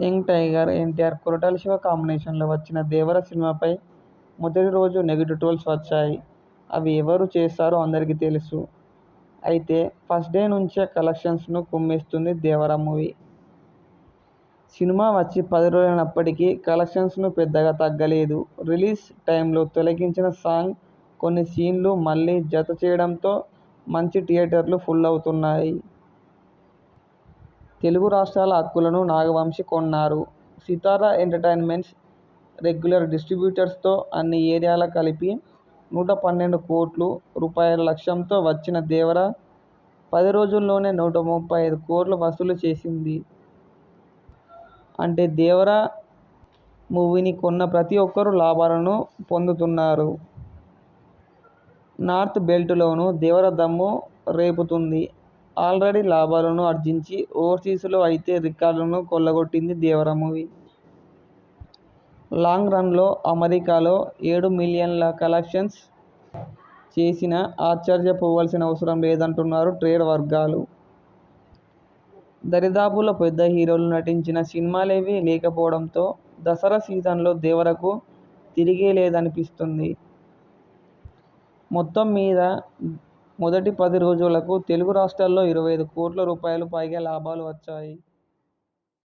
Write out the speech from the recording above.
Young tiger, NTR, Koratala Shiva కాంబినేషన్లో వచ్చిన దేవర సినిమాపై మొదటి రోజు నెగిటివ్ ట్రోల్స్ వచ్చాయి. అవి ఎవరు చేశారో అందరికీ తెలుసు. అయితే ఫస్ట్ డే నుంచే కలెక్షన్స్ను కుమ్మేస్తుంది దేవర మూవీ. సినిమా వచ్చి 10 రోజులైనప్పటికీ కలెక్షన్స్ను పెద్దగా తగ్గలేదు. రిలీజ్ టైంలో తొలగించిన సాంగ్, కొన్ని సీన్లు మళ్లీ జత చేయడంతో మంచి థియేటర్లు ఫుల్ అవుతున్నాయి. తెలుగు రాష్ట్రాల హక్కులను నాగవంశి కొన్నారు. సితార ఎంటర్టైన్మెంట్స్ రెగ్యులర్ డిస్ట్రిబ్యూటర్స్తో అన్ని ఏరియాలా కలిపి 112 కోట్ల రూపాయల లక్ష్యంతో వచ్చిన దేవర 10 రోజుల్లోనే 135 కోట్లు వసూలు చేసింది. అంటే దేవర మూవీని కొన్న ప్రతి ఒక్కరూ లాభాలను పొందుతున్నారు. నార్త్ బెల్ట్లోనూ దేవర దమ్ము రేపుతోంది. ఆల్రెడీ లాభాలను ఆర్జించి ఓవర్సీస్లో అయితే రికార్డులను కొల్లగొట్టింది దేవర మూవీ. లాంగ్ రన్లో అమెరికాలో 7 మిలియన్ల కలెక్షన్స్ చేసినా ఆశ్చర్యపోవాల్సిన అవసరం లేదంటున్నారు ట్రేడ్ వర్గాలు. దరిదాపుల్లో పెద్ద హీరోలు నటించిన సినిమాలేవీ లేకపోవడంతో దసరా సీజన్లో దేవరకు తిరిగేలేదనిపిస్తుంది. మొత్తం మీద మొదటి 10 రోజులకు తెలుగు రాష్ట్రాల్లో 25 కోట్ల రూపాయలు పైగా లాభాలు వచ్చాయి.